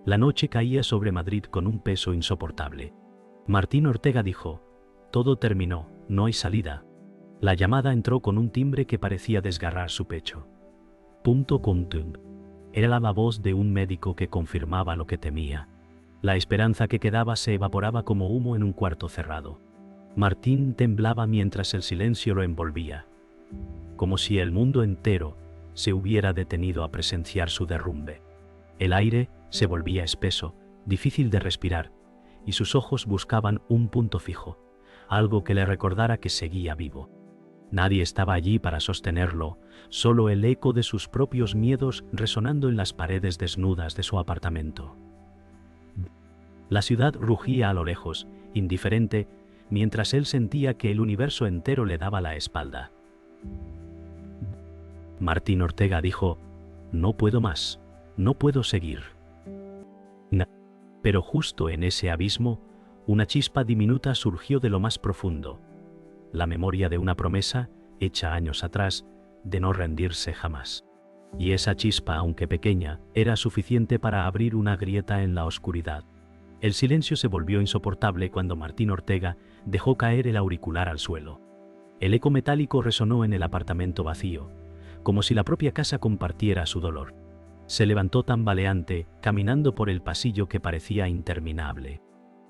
La noche caía sobre Madrid con un peso insoportable. Martín Ortega dijo: todo terminó, no hay salida. La llamada entró con un timbre que parecía desgarrar su pecho. Punto contum. Era la voz de un médico que confirmaba lo que temía. La esperanza que quedaba se evaporaba como humo en un cuarto cerrado. Martín temblaba mientras el silencio lo envolvía, como si el mundo entero se hubiera detenido a presenciar su derrumbe. El aire se volvía espeso, difícil de respirar, y sus ojos buscaban un punto fijo, algo que le recordara que seguía vivo. Nadie estaba allí para sostenerlo, solo el eco de sus propios miedos resonando en las paredes desnudas de su apartamento. La ciudad rugía a lo lejos, indiferente, mientras él sentía que el universo entero le daba la espalda. Martín Ortega dijo: no puedo más, no puedo seguir. Pero justo en ese abismo, una chispa diminuta surgió de lo más profundo. La memoria de una promesa, hecha años atrás, de no rendirse jamás. Y esa chispa, aunque pequeña, era suficiente para abrir una grieta en la oscuridad. El silencio se volvió insoportable cuando Martín Ortega dejó caer el auricular al suelo. El eco metálico resonó en el apartamento vacío, como si la propia casa compartiera su dolor. Se levantó tambaleante, caminando por el pasillo que parecía interminable.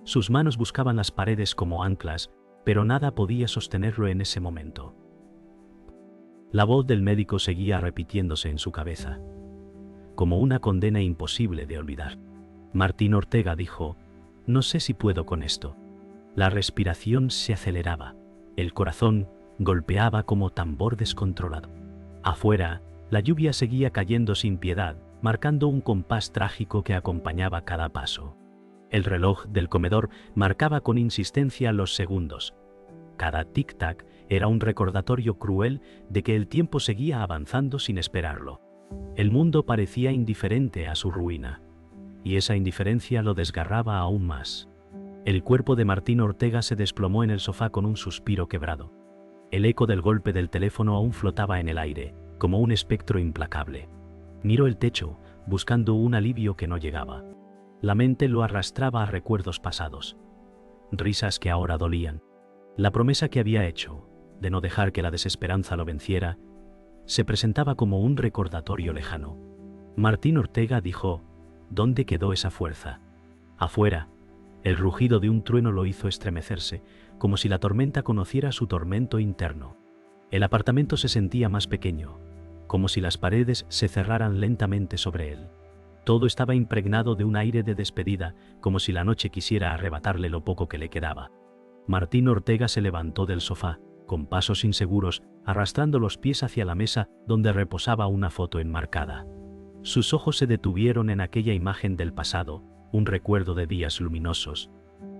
Sus manos buscaban las paredes como anclas, pero nada podía sostenerlo en ese momento. La voz del médico seguía repitiéndose en su cabeza, como una condena imposible de olvidar. Martín Ortega dijo: no sé si puedo con esto. La respiración se aceleraba, el corazón golpeaba como tambor descontrolado. Afuera, la lluvia seguía cayendo sin piedad, marcando un compás trágico que acompañaba cada paso. El reloj del comedor marcaba con insistencia los segundos. Cada tic-tac era un recordatorio cruel de que el tiempo seguía avanzando sin esperarlo. El mundo parecía indiferente a su ruina, y esa indiferencia lo desgarraba aún más. El cuerpo de Martín Ortega se desplomó en el sofá con un suspiro quebrado. El eco del golpe del teléfono aún flotaba en el aire, como un espectro implacable. Miró el techo, buscando un alivio que no llegaba. La mente lo arrastraba a recuerdos pasados, risas que ahora dolían. La promesa que había hecho, de no dejar que la desesperanza lo venciera, se presentaba como un recordatorio lejano. Martín Ortega dijo: ¿dónde quedó esa fuerza? Afuera, el rugido de un trueno lo hizo estremecerse, como si la tormenta conociera su tormento interno. El apartamento se sentía más pequeño, como si las paredes se cerraran lentamente sobre él. Todo estaba impregnado de un aire de despedida, como si la noche quisiera arrebatarle lo poco que le quedaba. Martín Ortega se levantó del sofá, con pasos inseguros, arrastrando los pies hacia la mesa donde reposaba una foto enmarcada. Sus ojos se detuvieron en aquella imagen del pasado, un recuerdo de días luminosos.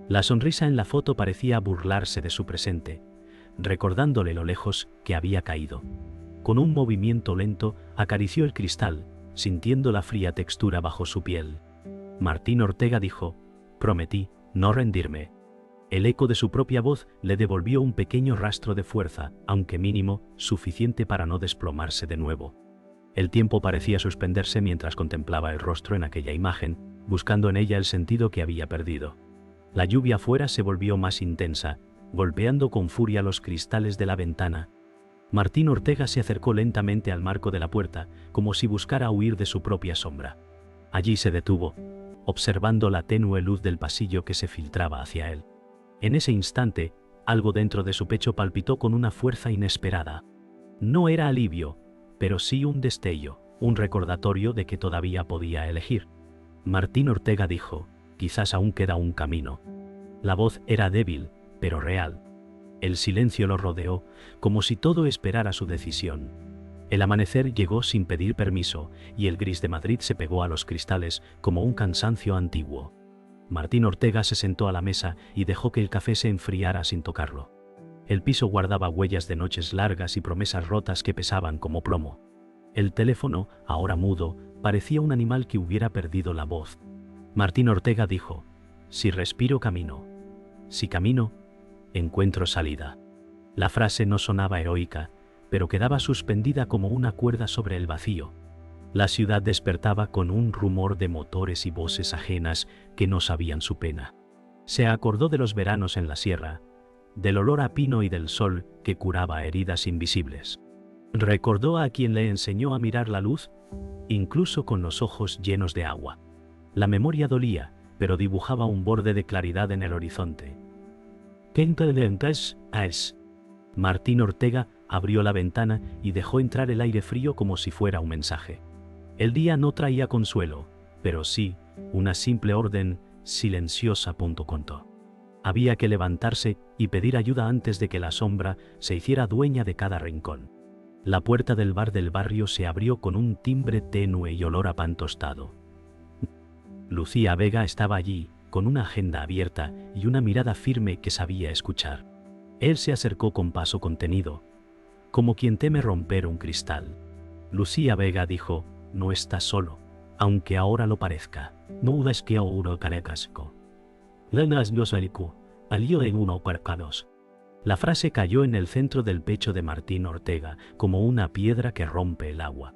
La sonrisa en la foto parecía burlarse de su presente, recordándole lo lejos que había caído. Con un movimiento lento, acarició el cristal, sintiendo la fría textura bajo su piel. Martín Ortega dijo: prometí no rendirme. El eco de su propia voz le devolvió un pequeño rastro de fuerza, aunque mínimo, suficiente para no desplomarse de nuevo. El tiempo parecía suspenderse mientras contemplaba el rostro en aquella imagen, buscando en ella el sentido que había perdido. La lluvia afuera se volvió más intensa, golpeando con furia los cristales de la ventana. Martín Ortega se acercó lentamente al marco de la puerta, como si buscara huir de su propia sombra. Allí se detuvo, observando la tenue luz del pasillo que se filtraba hacia él. En ese instante, algo dentro de su pecho palpitó con una fuerza inesperada. No era alivio, pero sí un destello, un recordatorio de que todavía podía elegir. Martín Ortega dijo: quizás aún queda un camino. La voz era débil, pero real. El silencio lo rodeó, como si todo esperara su decisión. El amanecer llegó sin pedir permiso, y el gris de Madrid se pegó a los cristales como un cansancio antiguo. Martín Ortega se sentó a la mesa y dejó que el café se enfriara sin tocarlo. El piso guardaba huellas de noches largas y promesas rotas que pesaban como plomo. El teléfono, ahora mudo, parecía un animal que hubiera perdido la voz. Martín Ortega dijo: si respiro, camino. Si camino, encuentro salida. La frase no sonaba heroica, pero quedaba suspendida como una cuerda sobre el vacío. La ciudad despertaba con un rumor de motores y voces ajenas que no sabían su pena. Se acordó de los veranos en la sierra, del olor a pino y del sol que curaba heridas invisibles. Recordó a quien le enseñó a mirar la luz, incluso con los ojos llenos de agua. La memoria dolía, pero dibujaba un borde de claridad en el horizonte. ¿Qué inteligentes es? Martín Ortega abrió la ventana y dejó entrar el aire frío como si fuera un mensaje. El día no traía consuelo, pero sí una simple orden silenciosa. Contó. Había que levantarse y pedir ayuda antes de que la sombra se hiciera dueña de cada rincón. La puerta del bar del barrio se abrió con un timbre tenue y olor a pan tostado. Lucía Vega estaba allí, con una agenda abierta y una mirada firme que sabía escuchar. Él se acercó con paso contenido, como quien teme romper un cristal. Lucía Vega dijo: no estás solo, aunque ahora lo parezca. No es que ahora carecasco. Lenas no salico, alió en uno percados. La frase cayó en el centro del pecho de Martín Ortega, como una piedra que rompe el agua.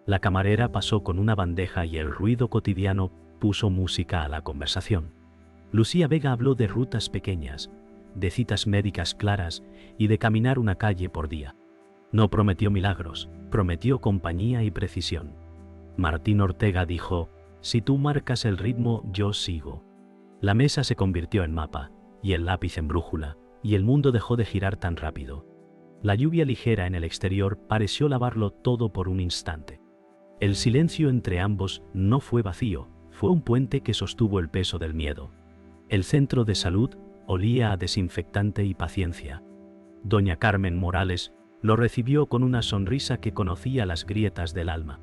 La camarera pasó con una bandeja y el ruido cotidiano puso música a la conversación. Lucía Vega habló de rutas pequeñas, de citas médicas claras y de caminar una calle por día. No prometió milagros, prometió compañía y precisión. Martín Ortega dijo: si tú marcas el ritmo, yo sigo. La mesa se convirtió en mapa, y el lápiz en brújula, y el mundo dejó de girar tan rápido. La lluvia ligera en el exterior pareció lavarlo todo por un instante. El silencio entre ambos no fue vacío, fue un puente que sostuvo el peso del miedo. El centro de salud olía a desinfectante y paciencia. Doña Carmen Morales lo recibió con una sonrisa que conocía las grietas del alma.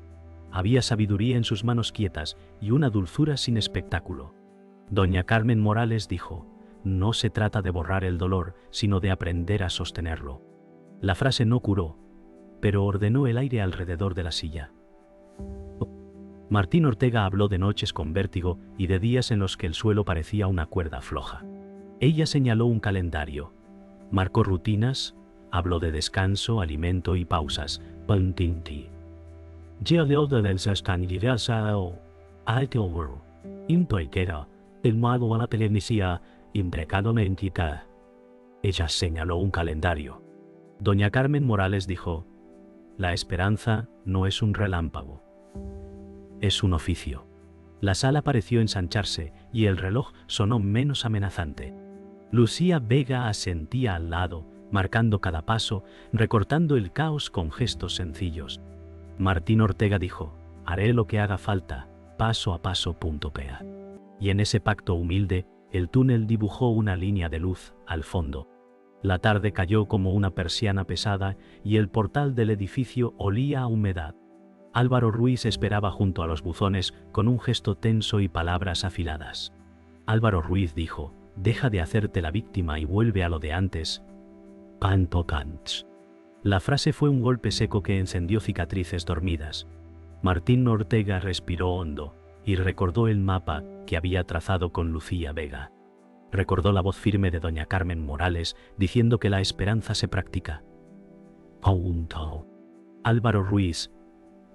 Había sabiduría en sus manos quietas y una dulzura sin espectáculo. Doña Carmen Morales dijo: no se trata de borrar el dolor, sino de aprender a sostenerlo. La frase no curó, pero ordenó el aire alrededor de la silla. Martín Ortega habló de noches con vértigo y de días en los que el suelo parecía una cuerda floja. Ella señaló un calendario, marcó rutinas, habló de descanso, alimento y pausas. Pantinti. Ya de orden del sastanirasao, alteover, intoikera, el malo a la televisia, imprecado mentica. Ella señaló un calendario. Doña Carmen Morales dijo: la esperanza no es un relámpago, es un oficio. La sala pareció ensancharse y el reloj sonó menos amenazante. Lucía Vega asentía al lado, marcando cada paso, recortando el caos con gestos sencillos. Martín Ortega dijo: haré lo que haga falta, paso a paso. Pea. Y en ese pacto humilde, el túnel dibujó una línea de luz al fondo. La tarde cayó como una persiana pesada y el portal del edificio olía a humedad. Álvaro Ruiz esperaba junto a los buzones con un gesto tenso y palabras afiladas. Álvaro Ruiz dijo: deja de hacerte la víctima y vuelve a lo de antes. Panto cants. La frase fue un golpe seco que encendió cicatrices dormidas. Martín Ortega respiró hondo y recordó el mapa que había trazado con Lucía Vega. Recordó la voz firme de doña Carmen Morales diciendo que la esperanza se practica. Punto. Álvaro Ruiz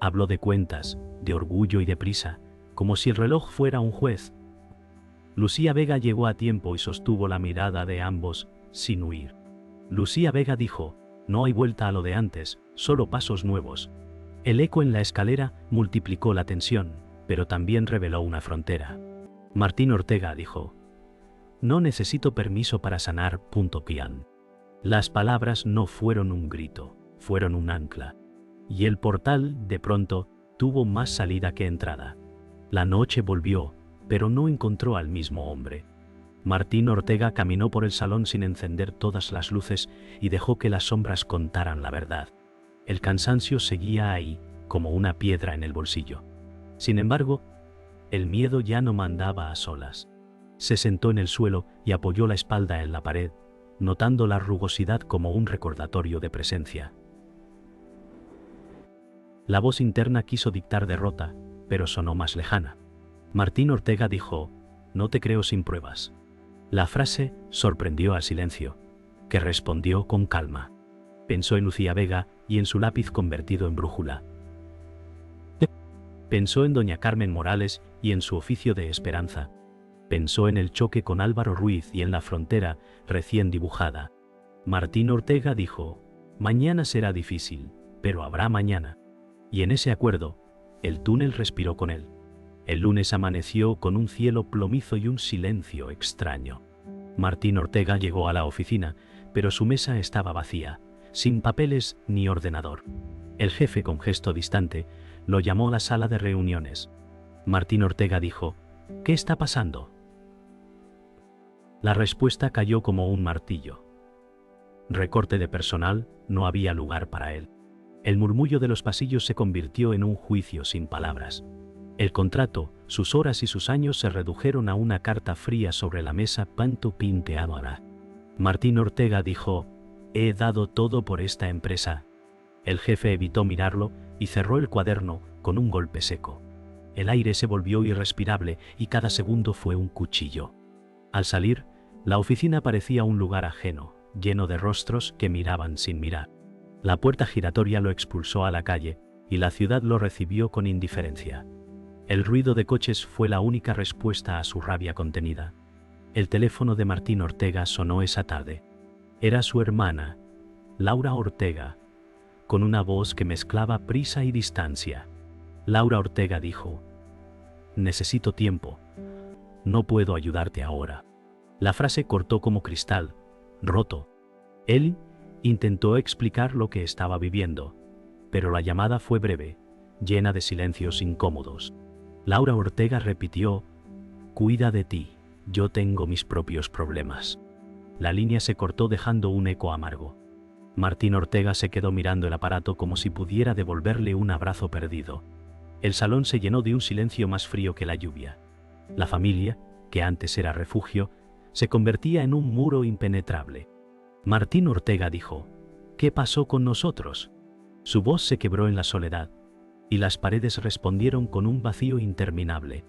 habló de cuentas, de orgullo y de prisa, como si el reloj fuera un juez. Lucía Vega llegó a tiempo y sostuvo la mirada de ambos, sin huir. Lucía Vega dijo: no hay vuelta a lo de antes, solo pasos nuevos. El eco en la escalera multiplicó la tensión, pero también reveló una frontera. Martín Ortega dijo: no necesito permiso para sanar. Pian. Las palabras no fueron un grito, fueron un ancla. Y el portal, de pronto, tuvo más salida que entrada. La noche volvió, pero no encontró al mismo hombre. Martín Ortega caminó por el salón sin encender todas las luces y dejó que las sombras contaran la verdad. El cansancio seguía ahí, como una piedra en el bolsillo. Sin embargo, el miedo ya no mandaba a solas. Se sentó en el suelo y apoyó la espalda en la pared, notando la rugosidad como un recordatorio de presencia. La voz interna quiso dictar derrota, pero sonó más lejana. Martín Ortega dijo: no te creo sin pruebas. La frase sorprendió al silencio, que respondió con calma. Pensó en Lucía Vega y en su lápiz convertido en brújula. Pensó en doña Carmen Morales y en su oficio de esperanza. Pensó en el choque con Álvaro Ruiz y en la frontera recién dibujada. Martín Ortega dijo: mañana será difícil, pero habrá mañana. Y en ese acuerdo, el túnel respiró con él. El lunes amaneció con un cielo plomizo y un silencio extraño. Martín Ortega llegó a la oficina, pero su mesa estaba vacía, sin papeles ni ordenador. El jefe, con gesto distante, lo llamó a la sala de reuniones. Martín Ortega dijo: ¿qué está pasando? La respuesta cayó como un martillo. Recorte de personal, no había lugar para él. El murmullo de los pasillos se convirtió en un juicio sin palabras. El contrato, sus horas y sus años se redujeron a una carta fría sobre la mesa, panto pinteado ahora. Martín Ortega dijo: he dado todo por esta empresa. El jefe evitó mirarlo y cerró el cuaderno con un golpe seco. El aire se volvió irrespirable y cada segundo fue un cuchillo. Al salir, la oficina parecía un lugar ajeno, lleno de rostros que miraban sin mirar. La puerta giratoria lo expulsó a la calle y la ciudad lo recibió con indiferencia. El ruido de coches fue la única respuesta a su rabia contenida. El teléfono de Martín Ortega sonó esa tarde. Era su hermana, Laura Ortega, con una voz que mezclaba prisa y distancia. Laura Ortega dijo: necesito tiempo. No puedo ayudarte ahora. La frase cortó como cristal, roto. Él intentó explicar lo que estaba viviendo, pero la llamada fue breve, llena de silencios incómodos. Laura Ortega repitió: cuida de ti, yo tengo mis propios problemas. La línea se cortó dejando un eco amargo. Martín Ortega se quedó mirando el aparato como si pudiera devolverle un abrazo perdido. El salón se llenó de un silencio más frío que la lluvia. La familia, que antes era refugio, se convertía en un muro impenetrable. Martín Ortega dijo: ¿qué pasó con nosotros? Su voz se quebró en la soledad, y las paredes respondieron con un vacío interminable.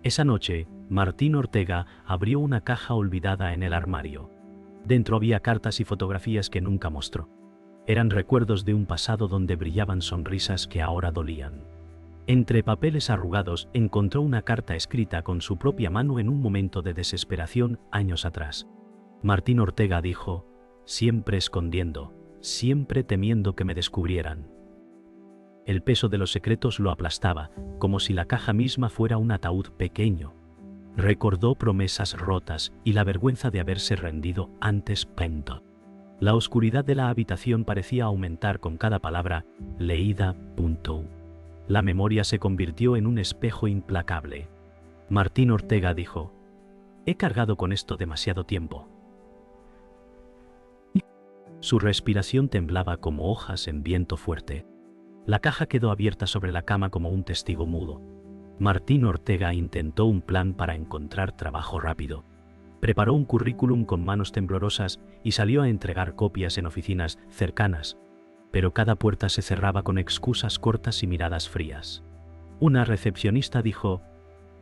Esa noche, Martín Ortega abrió una caja olvidada en el armario. Dentro había cartas y fotografías que nunca mostró. Eran recuerdos de un pasado donde brillaban sonrisas que ahora dolían. Entre papeles arrugados encontró una carta escrita con su propia mano en un momento de desesperación años atrás. Martín Ortega dijo: siempre escondiendo, siempre temiendo que me descubrieran. El peso de los secretos lo aplastaba, como si la caja misma fuera un ataúd pequeño. Recordó promesas rotas y la vergüenza de haberse rendido antes pronto. La oscuridad de la habitación parecía aumentar con cada palabra leída. La memoria se convirtió en un espejo implacable. Martín Ortega dijo: he cargado con esto demasiado tiempo. Su respiración temblaba como hojas en viento fuerte. La caja quedó abierta sobre la cama como un testigo mudo. Martín Ortega intentó un plan para encontrar trabajo rápido. Preparó un currículum con manos temblorosas y salió a entregar copias en oficinas cercanas, pero cada puerta se cerraba con excusas cortas y miradas frías. Una recepcionista dijo: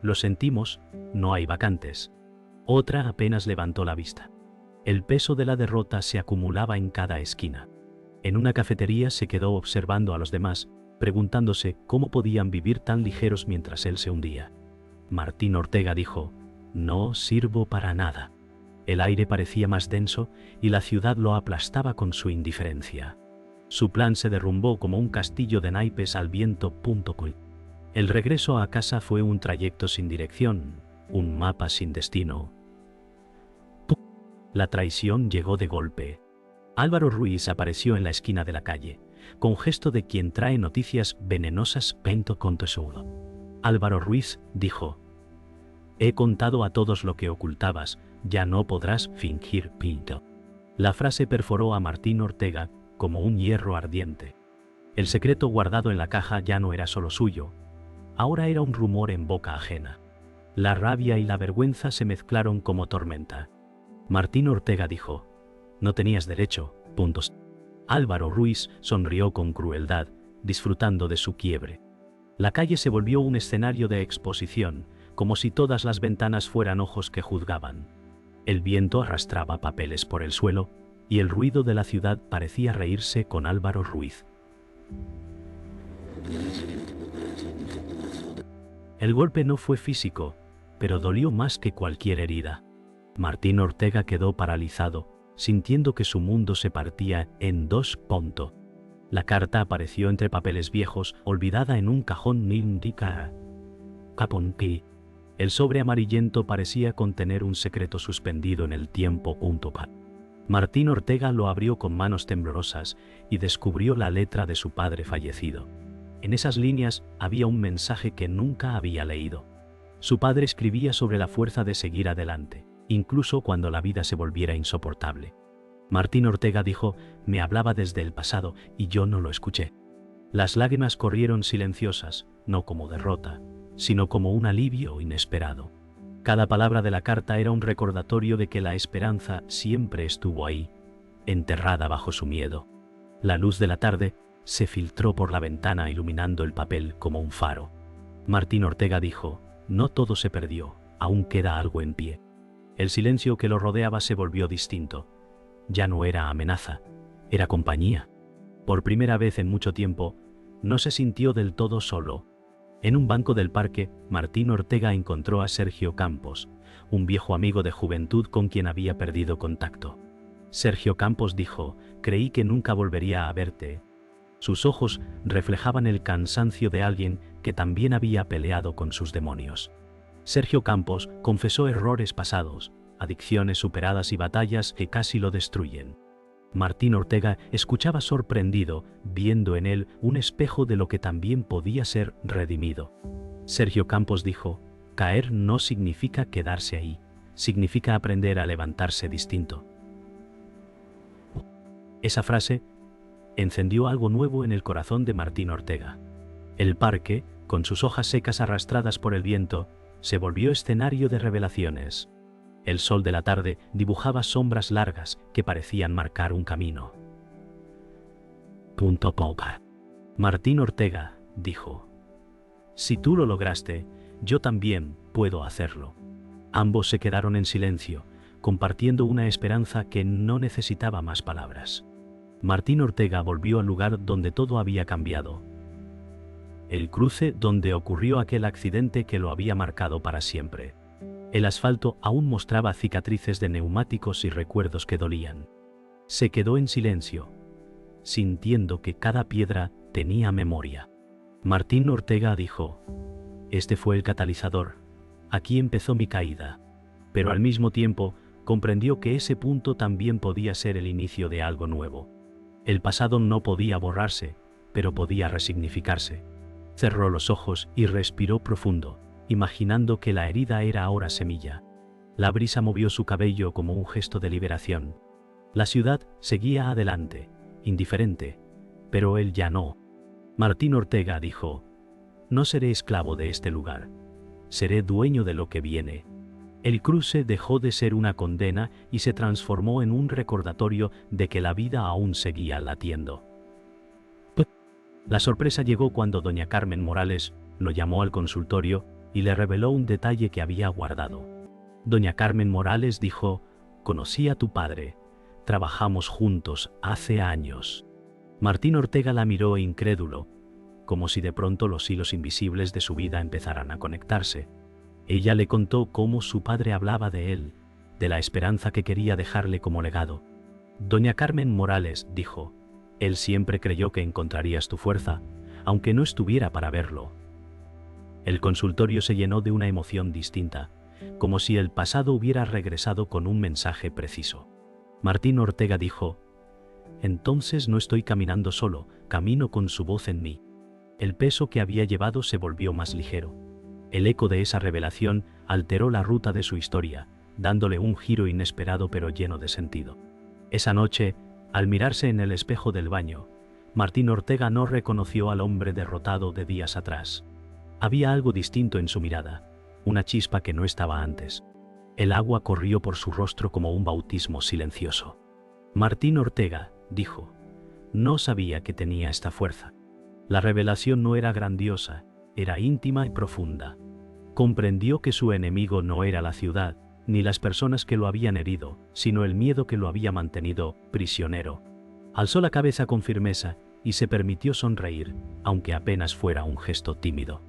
lo sentimos, no hay vacantes. Otra apenas levantó la vista. El peso de la derrota se acumulaba en cada esquina. En una cafetería se quedó observando a los demás, preguntándose cómo podían vivir tan ligeros mientras él se hundía. Martín Ortega dijo: no sirvo para nada. El aire parecía más denso y la ciudad lo aplastaba con su indiferencia. Su plan se derrumbó como un castillo de naipes al viento. El regreso a casa fue un trayecto sin dirección, un mapa sin destino. La traición llegó de golpe. Álvaro Ruiz apareció en la esquina de la calle, con gesto de quien trae noticias venenosas. Álvaro Ruiz dijo: he contado a todos lo que ocultabas, ya no podrás fingir. La frase perforó a Martín Ortega como un hierro ardiente. El secreto guardado en la caja ya no era solo suyo, ahora era un rumor en boca ajena. La rabia y la vergüenza se mezclaron como tormenta. Martín Ortega dijo: no tenías derecho. Álvaro Ruiz sonrió con crueldad, disfrutando de su quiebre. La calle se volvió un escenario de exposición, como si todas las ventanas fueran ojos que juzgaban. El viento arrastraba papeles por el suelo, y el ruido de la ciudad parecía reírse con Álvaro Ruiz. El golpe no fue físico, pero dolió más que cualquier herida. Martín Ortega quedó paralizado, sintiendo que su mundo se partía en dos. La carta apareció entre papeles viejos, olvidada en un cajón nindica. Caponqui. El sobre amarillento parecía contener un secreto suspendido en el tiempo. Martín Ortega lo abrió con manos temblorosas y descubrió la letra de su padre fallecido. En esas líneas había un mensaje que nunca había leído. Su padre escribía sobre la fuerza de seguir adelante, incluso cuando la vida se volviera insoportable. Martín Ortega dijo: me hablaba desde el pasado y yo no lo escuché. Las lágrimas corrieron silenciosas, no como derrota, sino como un alivio inesperado. Cada palabra de la carta era un recordatorio de que la esperanza siempre estuvo ahí, enterrada bajo su miedo. La luz de la tarde se filtró por la ventana iluminando el papel como un faro. Martín Ortega dijo: no todo se perdió, aún queda algo en pie. El silencio que lo rodeaba se volvió distinto. Ya no era amenaza, era compañía. Por primera vez en mucho tiempo, no se sintió del todo solo. En un banco del parque, Martín Ortega encontró a Sergio Campos, un viejo amigo de juventud con quien había perdido contacto. Sergio Campos dijo: creí que nunca volvería a verte. Sus ojos reflejaban el cansancio de alguien que también había peleado con sus demonios. Sergio Campos confesó errores pasados, adicciones superadas y batallas que casi lo destruyen. Martín Ortega escuchaba sorprendido, viendo en él un espejo de lo que también podía ser redimido. Sergio Campos dijo: caer no significa quedarse ahí, significa aprender a levantarse distinto. Esa frase encendió algo nuevo en el corazón de Martín Ortega. El parque, con sus hojas secas arrastradas por el viento, se volvió escenario de revelaciones. El sol de la tarde dibujaba sombras largas que parecían marcar un camino. Martín Ortega dijo: si tú lo lograste, yo también puedo hacerlo. Ambos se quedaron en silencio, compartiendo una esperanza que no necesitaba más palabras. Martín Ortega volvió al lugar donde todo había cambiado. El cruce donde ocurrió aquel accidente que lo había marcado para siempre. El asfalto aún mostraba cicatrices de neumáticos y recuerdos que dolían. Se quedó en silencio, sintiendo que cada piedra tenía memoria. Martín Ortega dijo: este fue el catalizador, aquí empezó mi caída. Pero al mismo tiempo comprendió que ese punto también podía ser el inicio de algo nuevo. El pasado no podía borrarse, pero podía resignificarse. Cerró los ojos y respiró profundo, imaginando que la herida era ahora semilla. La brisa movió su cabello como un gesto de liberación. La ciudad seguía adelante, indiferente, pero él ya no. Martín Ortega dijo: no seré esclavo de este lugar, seré dueño de lo que viene. El cruce dejó de ser una condena y se transformó en un recordatorio de que la vida aún seguía latiendo. La sorpresa llegó cuando doña Carmen Morales lo llamó al consultorio y le reveló un detalle que había guardado. Doña Carmen Morales dijo: conocí a tu padre, trabajamos juntos hace años. Martín Ortega la miró incrédulo, como si de pronto los hilos invisibles de su vida empezaran a conectarse. Ella le contó cómo su padre hablaba de él, de la esperanza que quería dejarle como legado. Doña Carmen Morales dijo: él siempre creyó que encontrarías tu fuerza, aunque no estuviera para verlo. El consultorio se llenó de una emoción distinta, como si el pasado hubiera regresado con un mensaje preciso. Martín Ortega dijo: entonces no estoy caminando solo, camino con su voz en mí. El peso que había llevado se volvió más ligero. El eco de esa revelación alteró la ruta de su historia, dándole un giro inesperado pero lleno de sentido. Esa noche, al mirarse en el espejo del baño, Martín Ortega no reconoció al hombre derrotado de días atrás. Había algo distinto en su mirada, una chispa que no estaba antes. El agua corrió por su rostro como un bautismo silencioso. Martín Ortega dijo: no sabía que tenía esta fuerza. La revelación no era grandiosa, era íntima y profunda. Comprendió que su enemigo no era la ciudad, ni las personas que lo habían herido, sino el miedo que lo había mantenido prisionero. Alzó la cabeza con firmeza y se permitió sonreír, aunque apenas fuera un gesto tímido.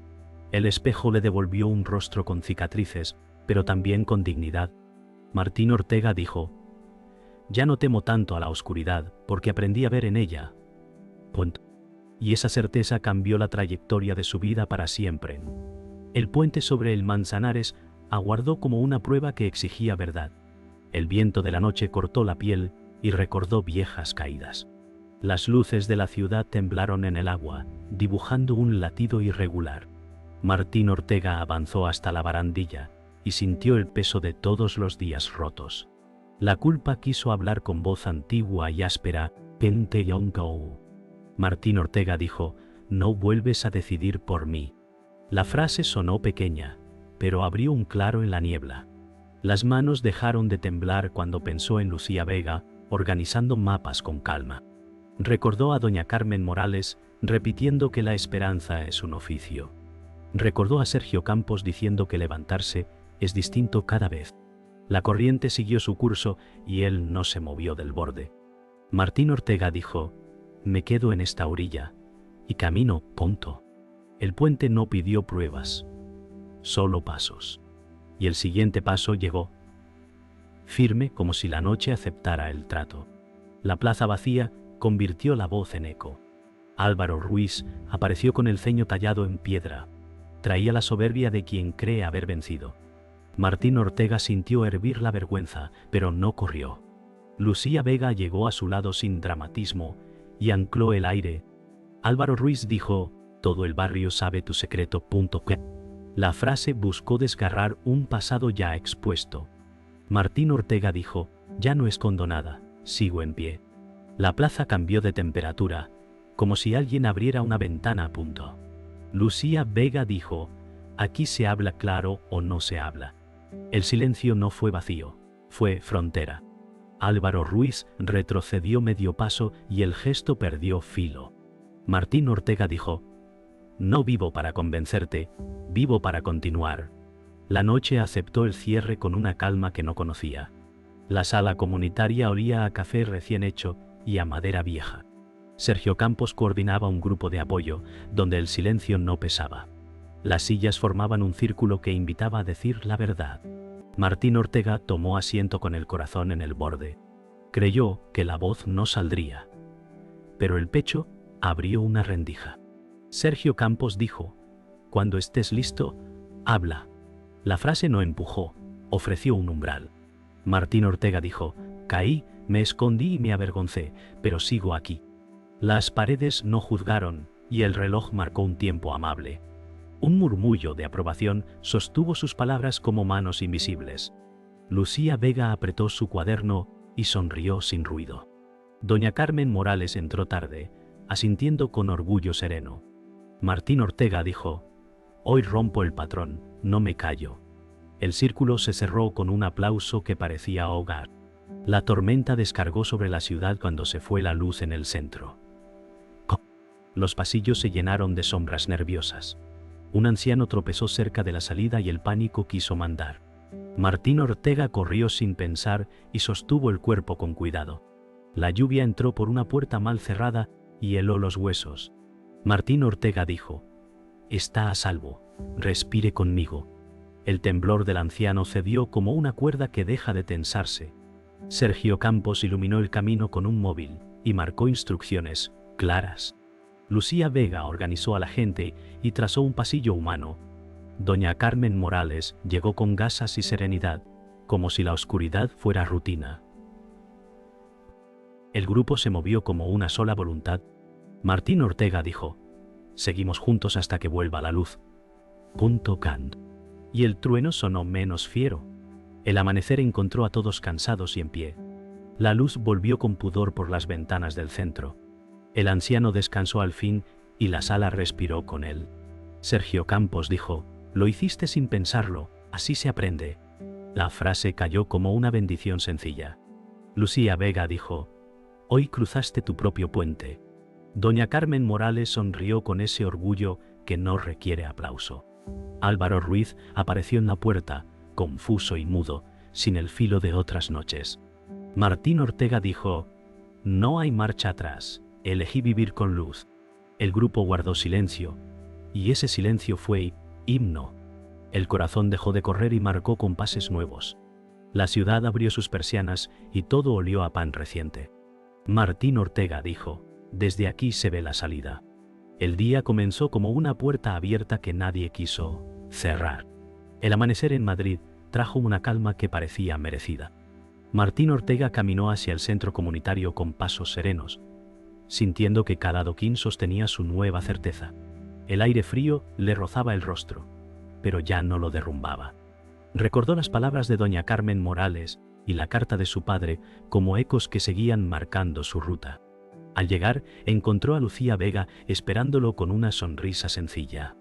El espejo le devolvió un rostro con cicatrices, pero también con dignidad. Martín Ortega dijo: «Ya no temo tanto a la oscuridad, porque aprendí a ver en ella». Y esa certeza cambió la trayectoria de su vida para siempre. El puente sobre el Manzanares aguardó como una prueba que exigía verdad. El viento de la noche cortó la piel y recordó viejas caídas. Las luces de la ciudad temblaron en el agua, dibujando un latido irregular. Martín Ortega avanzó hasta la barandilla y sintió el peso de todos los días rotos. La culpa quiso hablar con voz antigua y áspera: «Pente yonkou». Martín Ortega dijo: «No vuelves a decidir por mí». La frase sonó pequeña, pero abrió un claro en la niebla. Las manos dejaron de temblar cuando pensó en Lucía Vega, organizando mapas con calma. Recordó a doña Carmen Morales, repitiendo que la esperanza es un oficio. Recordó a Sergio Campos diciendo que levantarse es distinto cada vez. La corriente siguió su curso y él no se movió del borde. Martín Ortega dijo: «Me quedo en esta orilla y camino, punto». El puente no pidió pruebas, solo pasos. Y el siguiente paso llegó, firme como si la noche aceptara el trato. La plaza vacía convirtió la voz en eco. Álvaro Ruiz apareció con el ceño tallado en piedra. Traía la soberbia de quien cree haber vencido. Martín Ortega sintió hervir la vergüenza, pero no corrió. Lucía Vega llegó a su lado sin dramatismo y ancló el aire. Álvaro Ruiz dijo: «Todo el barrio sabe tu secreto». La frase buscó desgarrar un pasado ya expuesto. Martín Ortega dijo: «Ya no escondo nada, sigo en pie». La plaza cambió de temperatura, como si alguien abriera una ventana a punto. Lucía Vega dijo: «Aquí se habla claro o no se habla». El silencio no fue vacío, fue frontera. Álvaro Ruiz retrocedió medio paso y el gesto perdió filo. Martín Ortega dijo: «No vivo para convencerte, vivo para continuar». La noche aceptó el cierre con una calma que no conocía. La sala comunitaria olía a café recién hecho y a madera vieja. Sergio Campos coordinaba un grupo de apoyo, donde el silencio no pesaba. Las sillas formaban un círculo que invitaba a decir la verdad. Martín Ortega tomó asiento con el corazón en el borde. Creyó que la voz no saldría, pero el pecho abrió una rendija. Sergio Campos dijo: «Cuando estés listo, habla». La frase no empujó, ofreció un umbral. Martín Ortega dijo: «Caí, me escondí y me avergoncé, pero sigo aquí». Las paredes no juzgaron y el reloj marcó un tiempo amable. Un murmullo de aprobación sostuvo sus palabras como manos invisibles. Lucía Vega apretó su cuaderno y sonrió sin ruido. Doña Carmen Morales entró tarde, asintiendo con orgullo sereno. Martín Ortega dijo: «Hoy rompo el patrón, no me callo». El círculo se cerró con un aplauso que parecía ahogar. La tormenta descargó sobre la ciudad cuando se fue la luz en el centro. Los pasillos se llenaron de sombras nerviosas. Un anciano tropezó cerca de la salida y el pánico quiso mandar. Martín Ortega corrió sin pensar y sostuvo el cuerpo con cuidado. La lluvia entró por una puerta mal cerrada y heló los huesos. Martín Ortega dijo: «Está a salvo, respire conmigo». El temblor del anciano cedió como una cuerda que deja de tensarse. Sergio Campos iluminó el camino con un móvil y marcó instrucciones claras. Lucía Vega organizó a la gente y trazó un pasillo humano. Doña Carmen Morales llegó con gasas y serenidad, como si la oscuridad fuera rutina. El grupo se movió como una sola voluntad. Martín Ortega dijo: «Seguimos juntos hasta que vuelva la luz». Cant. Y el trueno sonó menos fiero. El amanecer encontró a todos cansados y en pie. La luz volvió con pudor por las ventanas del centro. El anciano descansó al fin y la sala respiró con él. Sergio Campos dijo: «Lo hiciste sin pensarlo, así se aprende». La frase cayó como una bendición sencilla. Lucía Vega dijo: «Hoy cruzaste tu propio puente». Doña Carmen Morales sonrió con ese orgullo que no requiere aplauso. Álvaro Ruiz apareció en la puerta, confuso y mudo, sin el filo de otras noches. Martín Ortega dijo: «No hay marcha atrás, elegí vivir con luz». El grupo guardó silencio, y ese silencio fue Himno. El corazón dejó de correr y marcó compases nuevos. La ciudad abrió sus persianas y todo olió a pan reciente. Martín Ortega dijo, desde aquí se ve la salida. El día comenzó como una puerta abierta que nadie quiso cerrar. El amanecer en Madrid trajo una calma que parecía merecida. Martín Ortega caminó hacia el centro comunitario con pasos serenos, sintiendo que cada adoquín sostenía su nueva certeza. El aire frío le rozaba el rostro, pero ya no lo derrumbaba. Recordó las palabras de doña Carmen Morales y la carta de su padre como ecos que seguían marcando su ruta. Al llegar, encontró a Lucía Vega esperándolo con una sonrisa sencilla.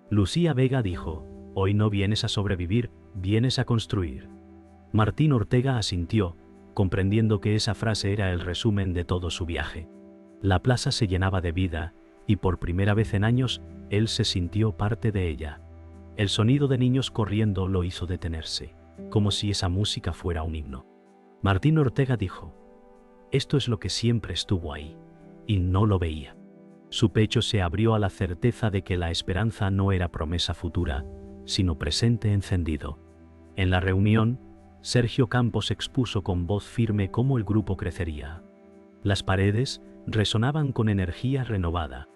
Lucía Vega dijo, «Hoy no vienes a sobrevivir, vienes a construir». Martín Ortega asintió, comprendiendo que esa frase era el resumen de todo su viaje. La plaza se llenaba de vida, y por primera vez en años, él se sintió parte de ella. El sonido de niños corriendo lo hizo detenerse, como si esa música fuera un himno. Martín Ortega dijo, «Esto es lo que siempre estuvo ahí», y no lo veía. Su pecho se abrió a la certeza de que la esperanza no era promesa futura, sino presente encendido. En la reunión, Sergio Campos expuso con voz firme cómo el grupo crecería. Las paredes resonaban con energía renovada.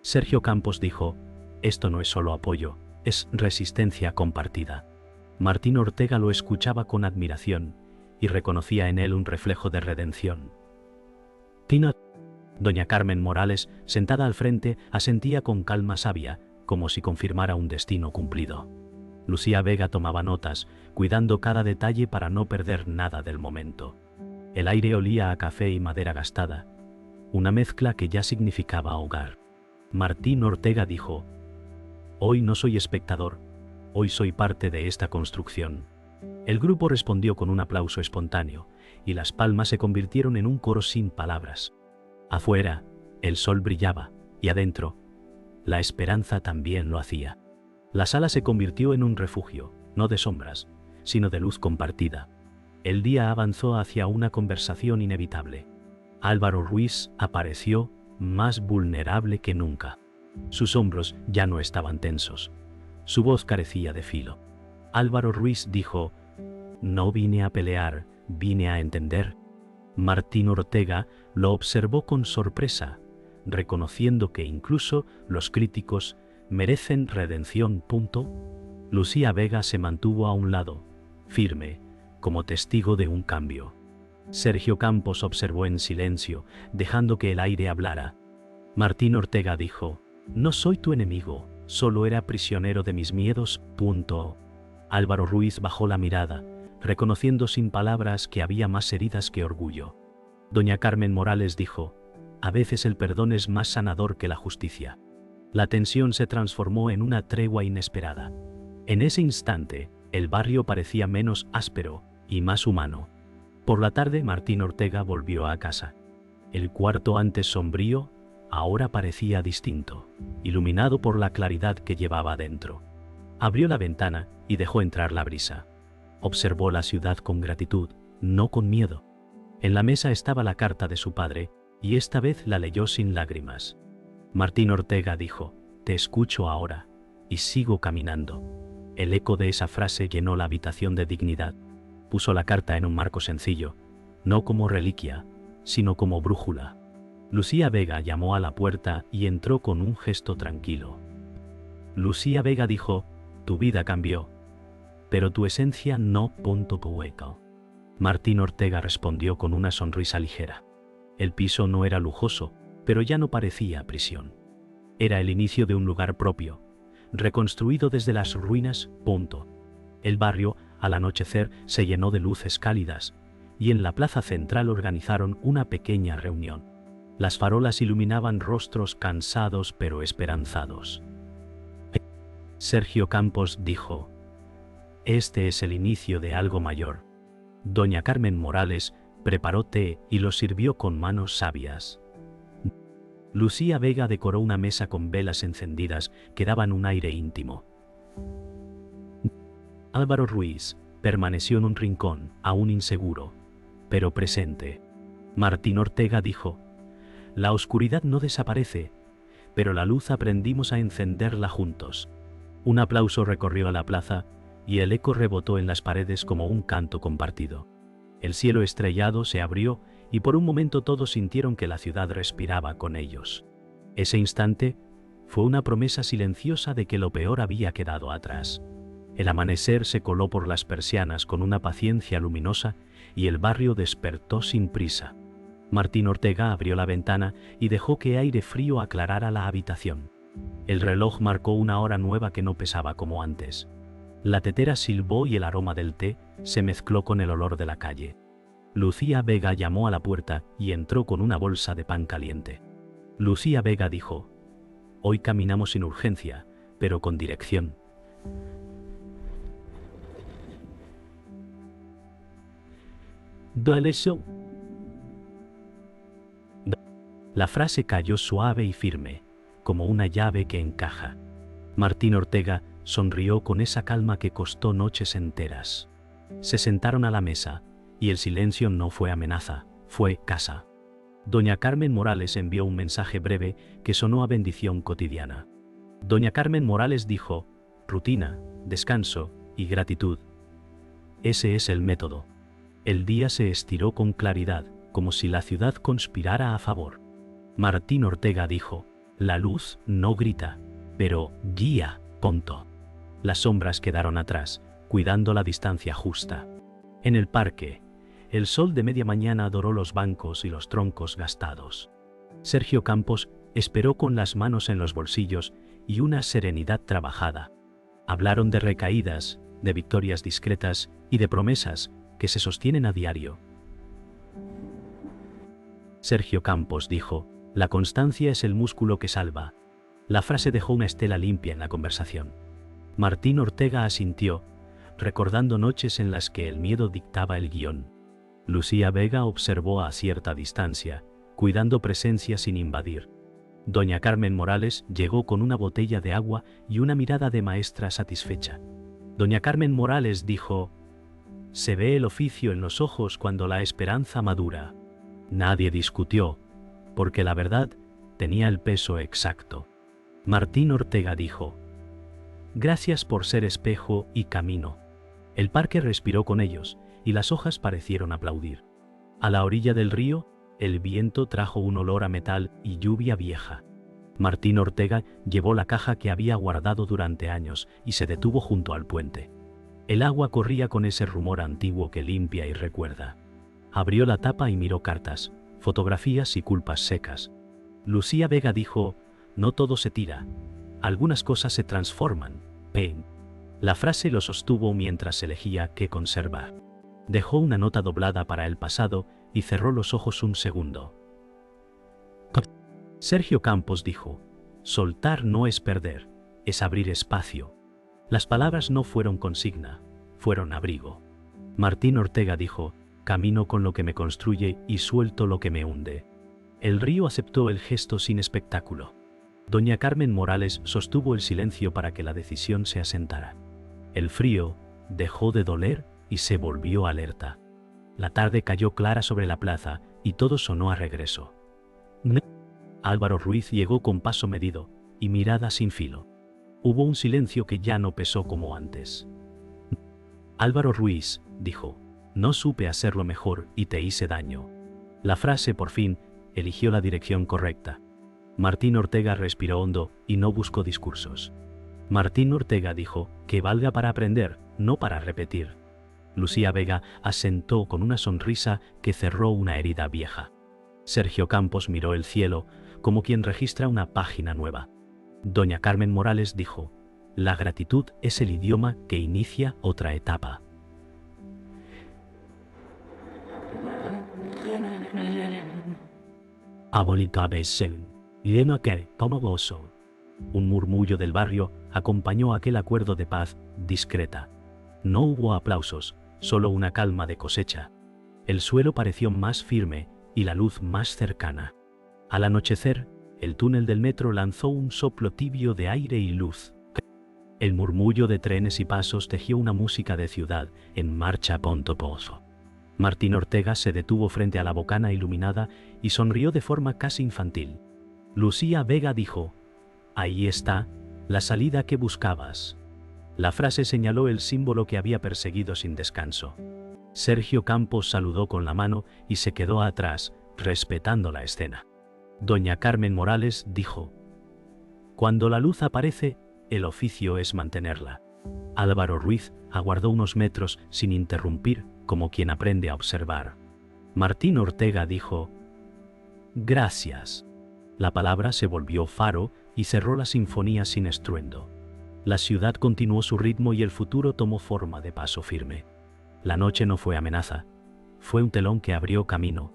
Sergio Campos dijo, «Esto no es solo apoyo, es resistencia compartida». Martín Ortega lo escuchaba con admiración y reconocía en él un reflejo de redención. Tina. Doña Carmen Morales, sentada al frente, asentía con calma sabia, como si confirmara un destino cumplido. Lucía Vega tomaba notas, cuidando cada detalle para no perder nada del momento. El aire olía a café y madera gastada, una mezcla que ya significaba hogar. Martín Ortega dijo, «Hoy no soy espectador, hoy soy parte de esta construcción». El grupo respondió con un aplauso espontáneo, y las palmas se convirtieron en un coro sin palabras. Afuera, el sol brillaba, y adentro, la esperanza también lo hacía. La sala se convirtió en un refugio, no de sombras, sino de luz compartida. El día avanzó hacia una conversación inevitable. Álvaro Ruiz apareció más vulnerable que nunca. Sus hombros ya no estaban tensos. Su voz carecía de filo. Álvaro Ruiz dijo, «No vine a pelear, vine a entender». Martín Ortega lo observó con sorpresa, reconociendo que incluso los críticos merecen redención. Lucía Vega se mantuvo a un lado, firme, como testigo de un cambio. Sergio Campos observó en silencio, dejando que el aire hablara. Martín Ortega dijo, «No soy tu enemigo, solo era prisionero de mis miedos». Álvaro Ruiz bajó la mirada, reconociendo sin palabras que había más heridas que orgullo. Doña Carmen Morales dijo, «A veces el perdón es más sanador que la justicia». La tensión se transformó en una tregua inesperada. En ese instante, el barrio parecía menos áspero y más humano. Por la tarde, Martín Ortega volvió a casa. El cuarto, antes sombrío, ahora parecía distinto, iluminado por la claridad que llevaba dentro. Abrió la ventana y dejó entrar la brisa. Observó la ciudad con gratitud, no con miedo. En la mesa estaba la carta de su padre, y esta vez la leyó sin lágrimas. Martín Ortega dijo, «Te escucho ahora, y sigo caminando». El eco de esa frase llenó la habitación de dignidad. Puso la carta en un marco sencillo, no como reliquia, sino como brújula. Lucía Vega llamó a la puerta y entró con un gesto tranquilo. Lucía Vega dijo, «Tu vida cambió, pero tu esencia no». Martín Ortega respondió con una sonrisa ligera. El piso no era lujoso, pero ya no parecía prisión. Era el inicio de un lugar propio, reconstruido desde las ruinas. El barrio, al anochecer, se llenó de luces cálidas, y en la plaza central organizaron una pequeña reunión. Las farolas iluminaban rostros cansados pero esperanzados. Sergio Campos dijo, «Este es el inicio de algo mayor». Doña Carmen Morales preparó té y lo sirvió con manos sabias. Lucía Vega decoró una mesa con velas encendidas que daban un aire íntimo. Álvaro Ruiz permaneció en un rincón, aún inseguro, pero presente. Martín Ortega dijo, «La oscuridad no desaparece, pero la luz aprendimos a encenderla juntos». Un aplauso recorrió la plaza y el eco rebotó en las paredes como un canto compartido. El cielo estrellado se abrió y por un momento todos sintieron que la ciudad respiraba con ellos. Ese instante fue una promesa silenciosa de que lo peor había quedado atrás. El amanecer se coló por las persianas con una paciencia luminosa y el barrio despertó sin prisa. Martín Ortega abrió la ventana y dejó que aire frío aclarara la habitación. El reloj marcó una hora nueva que no pesaba como antes. La tetera silbó y el aroma del té se mezcló con el olor de la calle. Lucía Vega llamó a la puerta y entró con una bolsa de pan caliente. Lucía Vega dijo: «Hoy caminamos sin urgencia, pero con dirección». La frase cayó suave y firme, como una llave que encaja. Martín Ortega sonrió con esa calma que costó noches enteras. Se sentaron a la mesa, y el silencio no fue amenaza, fue casa. Doña Carmen Morales envió un mensaje breve que sonó a bendición cotidiana. Doña Carmen Morales dijo: rutina, descanso y gratitud. Ese es el método. El día se estiró con claridad, como si la ciudad conspirara a favor. Martín Ortega dijo: la luz no grita, pero guía, punto. Las sombras quedaron atrás, cuidando la distancia justa. En el parque, el sol de media mañana doró los bancos y los troncos gastados. Sergio Campos esperó con las manos en los bolsillos y una serenidad trabajada. Hablaron de recaídas, de victorias discretas y de promesas que se sostienen a diario. Sergio Campos dijo: la constancia es el músculo que salva. La frase dejó una estela limpia en la conversación. Martín Ortega asintió, recordando noches en las que el miedo dictaba el guión. Lucía Vega observó a cierta distancia, cuidando presencia sin invadir. Doña Carmen Morales llegó con una botella de agua y una mirada de maestra satisfecha. Doña Carmen Morales dijo: se ve el oficio en los ojos cuando la esperanza madura. Nadie discutió, porque la verdad tenía el peso exacto. Martín Ortega dijo: gracias por ser espejo y camino. El parque respiró con ellos, y las hojas parecieron aplaudir. A la orilla del río, el viento trajo un olor a metal y lluvia vieja. Martín Ortega llevó la caja que había guardado durante años y se detuvo junto al puente. El agua corría con ese rumor antiguo que limpia y recuerda. Abrió la tapa y miró cartas, fotografías y culpas secas. Lucía Vega dijo: no todo se tira, algunas cosas se transforman. La frase lo sostuvo mientras elegía qué conservar. Dejó una nota doblada para el pasado y cerró los ojos un segundo. Sergio Campos dijo: soltar no es perder, es abrir espacio. Las palabras no fueron consigna, fueron abrigo. Martín Ortega dijo: camino con lo que me construye y suelto lo que me hunde. El río aceptó el gesto sin espectáculo. Doña Carmen Morales sostuvo el silencio para que la decisión se asentara. El frío dejó de doler y se volvió alerta. La tarde cayó clara sobre la plaza y todo sonó a regreso. Álvaro Ruiz llegó con paso medido y mirada sin filo. Hubo un silencio que ya no pesó como antes. Álvaro Ruiz dijo: no supe hacerlo mejor y te hice daño. La frase, por fin, eligió la dirección correcta. Martín Ortega respiró hondo y no buscó discursos. Martín Ortega dijo que valga para aprender, no para repetir. Lucía Vega asentó con una sonrisa que cerró una herida vieja. Sergio Campos miró el cielo como quien registra una página nueva. Doña Carmen Morales dijo: la gratitud es el idioma que inicia otra etapa. Un murmullo del barrio acompañó aquel acuerdo de paz discreta. No hubo aplausos, solo una calma de cosecha. El suelo pareció más firme y la luz más cercana. Al anochecer, el túnel del metro lanzó un soplo tibio de aire y luz. El murmullo de trenes y pasos tejió una música de ciudad en marcha pontoposo. Martín Ortega se detuvo frente a la bocana iluminada y sonrió de forma casi infantil. Lucía Vega dijo: ahí está, La salida que buscabas. La frase señaló el símbolo que había perseguido sin descanso. Sergio Campos saludó con la mano y se quedó atrás, respetando la escena. Doña Carmen Morales dijo: «Cuando la luz aparece, el oficio es mantenerla». Álvaro Ruiz aguardó unos metros sin interrumpir, como quien aprende a observar. Martín Ortega dijo: «Gracias». La palabra se volvió faro y cerró la sinfonía sin estruendo. La ciudad continuó su ritmo y el futuro tomó forma de paso firme. La noche no fue amenaza, fue un telón que abrió camino,